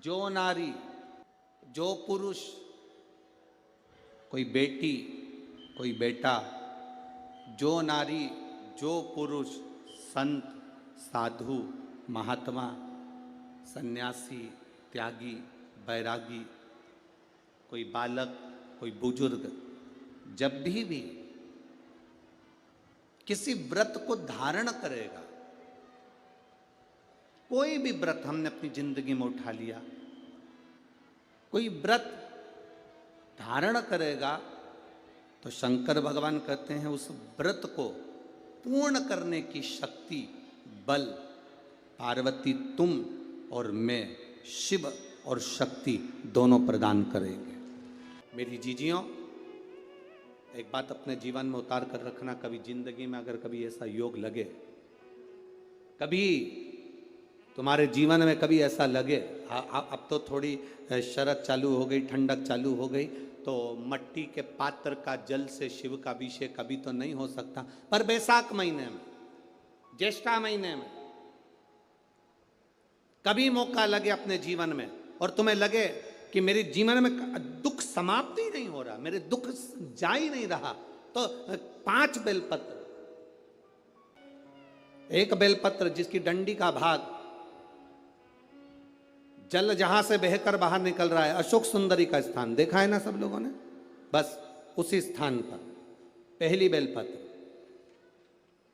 जो नारी, जो पुरुष, कोई बेटी, कोई बेटा, जो नारी, जो पुरुष, संत, साधु, महात्मा, सन्यासी, त्यागी, बैरागी, कोई बालक, कोई बुजुर्ग, जब भी किसी व्रत को धारण करेगा, कोई भी व्रत हमने अपनी जिंदगी में उठा लिया, कोई व्रत धारण करेगा तो शंकर भगवान कहते हैं उस व्रत को पूर्ण करने की शक्ति, बल पार्वती तुम और मैं, शिव और शक्ति दोनों प्रदान करेंगे। मेरी जीजियों, एक बात अपने जीवन में उतार कर रखना, कभी जिंदगी में अगर कभी ऐसा योग लगे, कभी तुम्हारे जीवन में कभी ऐसा लगे, अब तो थोड़ी शरद चालू हो गई, ठंडक चालू हो गई, तो मट्टी के पात्र का जल से शिव का अभिषेक कभी तो नहीं हो सकता, पर बैसाख महीने में, ज्येष्ठा महीने में कभी मौका लगे अपने जीवन में और तुम्हें लगे कि मेरे जीवन में दुख समाप्त ही नहीं हो रहा, मेरे दुख जा ही नहीं रहा, तो 5 बेलपत्र, एक बेलपत्र जिसकी डंडी का भाग जल जहां से बहकर बाहर निकल रहा है, अशोक सुंदरी का स्थान देखा है ना सब लोगों ने, बस उसी स्थान पर पहली बेलपत्र,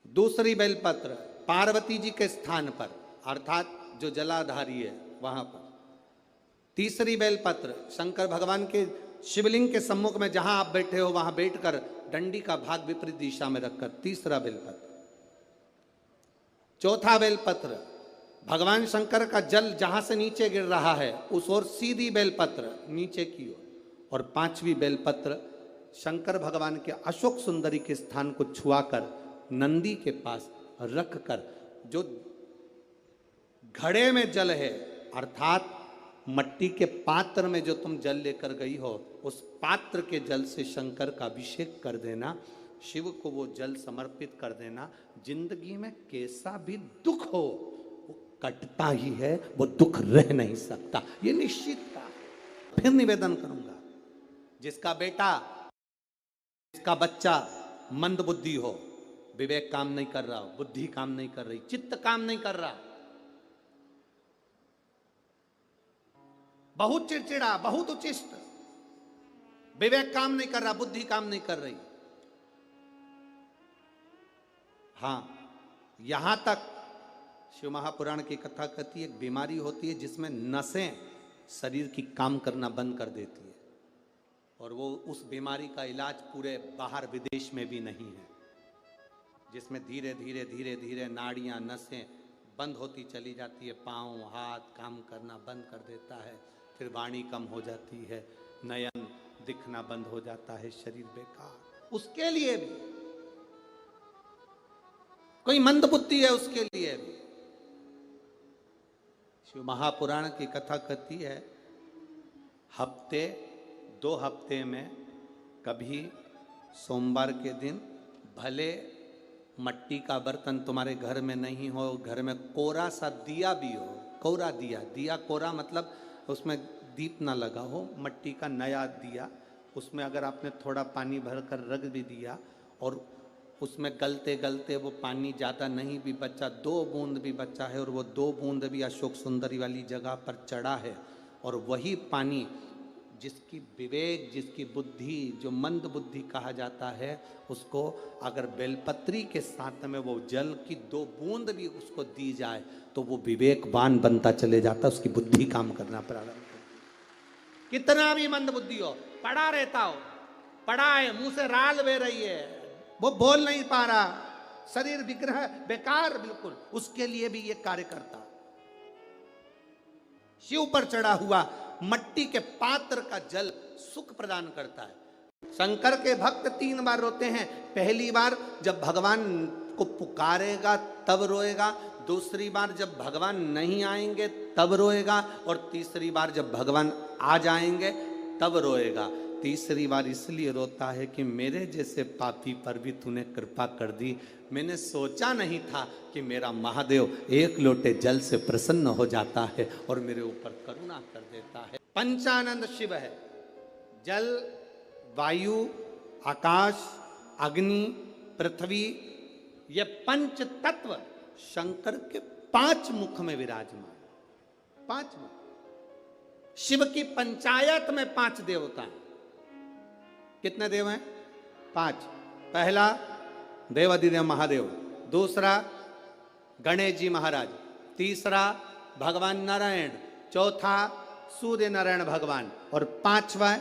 दूसरी बेलपत्र पार्वती जी के स्थान पर अर्थात जो जलाधारी है वहां पर, तीसरी बेलपत्र शंकर भगवान के शिवलिंग के सम्मुख में जहां आप बैठे हो वहां बैठकर डंडी का भाग विपरीत दिशा में रखकर तीसरा बेलपत्र, चौथा बेलपत्र भगवान शंकर का जल जहां से नीचे गिर रहा है उस ओर सीधी बेलपत्र नीचे की ओर, और पांचवी बेलपत्र शंकर भगवान के अशोक सुंदरी के स्थान को छुआकर नंदी के पास रखकर, जो घड़े में जल है अर्थात मट्टी के पात्र में जो तुम जल लेकर गई हो उस पात्र के जल से शंकर का अभिषेक कर देना, शिव को वो जल समर्पित कर देना। जिंदगी में कैसा भी दुख हो वो कटता ही है, वो दुख रह नहीं सकता, ये निश्चित था। फिर निवेदन करूंगा, जिसका बेटा, जिसका बच्चा मंद बुद्धि हो, विवेक काम नहीं कर रहा हो, बुद्धि काम नहीं कर रही, चित्त काम नहीं कर रहा, बहुत चिड़चिड़ा, बहुत उचिष्ट, विवेक काम नहीं कर रहा, बुद्धि काम नहीं कर रही, हां यहां तक शिव महापुराण की कथा कहती है एक बीमारी होती है जिसमें नसें शरीर की काम करना बंद कर देती है, और वो उस बीमारी का इलाज पूरे बाहर विदेश में भी नहीं है, जिसमें धीरे धीरे धीरे धीरे नाड़ियां, नसें बंद होती चली जाती है, पांव हाथ काम करना बंद कर देता है, फिर वाणी कम हो जाती है, नयन दिखना बंद हो जाता है, शरीर बेकार। उसके लिए भी कोई मंद बुद्धि है, उसके लिए भी शिव महापुराण की कथा कहती है हफ्ते 2 हफ्ते में कभी सोमवार के दिन भले मट्टी का बर्तन तुम्हारे घर में नहीं हो, घर में कोरा सा दिया भी हो, कोरा दिया, दिया कोरा मतलब उसमें दीप ना लगा हो, मट्टी का नया दिया, उसमें अगर आपने थोड़ा पानी भरकर रख भी दिया और उसमें गलते गलते वो पानी ज़्यादा नहीं भी बचा, 2 बूंद भी बचा है और वो 2 बूंद भी अशोक सुंदरी वाली जगह पर चढ़ा है, और वही पानी जिसकी विवेक, जिसकी बुद्धि, जो मंद बुद्धि कहा जाता है, उसको अगर बेलपत्री के साथ में वो जल की 2 बूंद भी उसको दी जाए तो वो विवेकवान बनता चले जाता, उसकी बुद्धि काम करना प्रारंभ करती। कितना भी मंद बुद्धि हो, पड़ा रहता हो, पड़ा है, मुंह से राल बह रही है, वो बोल नहीं पा रहा, शरीर विग्रह बेकार बिल्कुल, उसके लिए भी ये कार्य करता। शिव पर चढ़ा हुआ मट्टी के पात्र का जल सुख प्रदान करता है। शंकर के भक्त 3 बार रोते हैं, पहली बार जब भगवान को पुकारेगा तब रोएगा, दूसरी बार जब भगवान नहीं आएंगे तब रोएगा, और तीसरी बार जब भगवान आ जाएंगे तब रोएगा। तीसरी बार इसलिए रोता है कि मेरे जैसे पापी पर भी तूने कृपा कर दी। मैंने सोचा नहीं था कि मेरा महादेव एक लोटे जल से प्रसन्न हो जाता है और मेरे ऊपर करुणा कर देता है। पंचानंद शिव है, जल, वायु, आकाश, अग्नि, पृथ्वी, ये पंच तत्व शंकर के 5 मुख में विराजमान। 5 मुख। शिव की पंचायत में 5 देवता हैं। कितने देव हैं? 5। पहला देवाधिदेव महादेव, दूसरा गणेश जी महाराज, तीसरा भगवान नारायण, चौथा सूर्य नारायण भगवान, और 5वां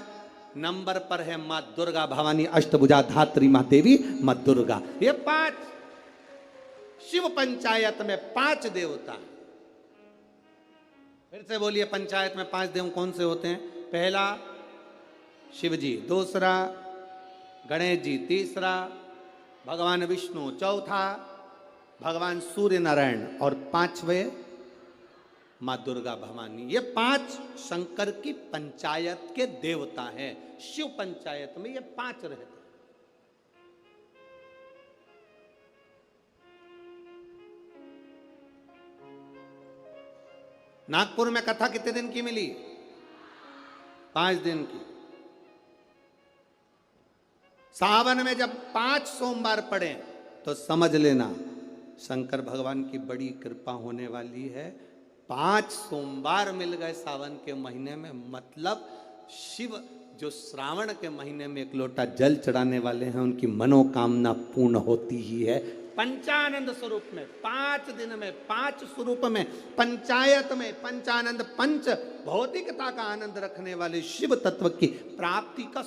नंबर पर है मां दुर्गा भवानी अष्टभुजा धात्री मां देवी मां दुर्गा। ये 5 शिव पंचायत में 5 देवता। फिर से बोलिए, पंचायत में 5 देव कौन से होते हैं? पहला शिव जी, दूसरा गणेश जी, तीसरा भगवान विष्णु, चौथा भगवान सूर्य नारायण, और 5वें मां दुर्गा भवानी। ये 5 शंकर की पंचायत के देवता हैं। शिव पंचायत में ये 5 रहते हैं। नागपुर में कथा कितने दिन की मिली? 5 दिन की। सावन में जब 5 सोमवार पड़े तो समझ लेना शंकर भगवान की बड़ी कृपा होने वाली है। 5 सोमवार मिल गए सावन के महीने में, मतलब शिव जो श्रावण के महीने में 1 लोटा जल चढ़ाने वाले हैं उनकी मनोकामना पूर्ण होती ही है। पंचानंद स्वरूप में 5 दिन में 5 स्वरूप में पंचायत में पंचानंद पंच भौतिकता का आनंद रखने वाले शिव तत्व की प्राप्ति का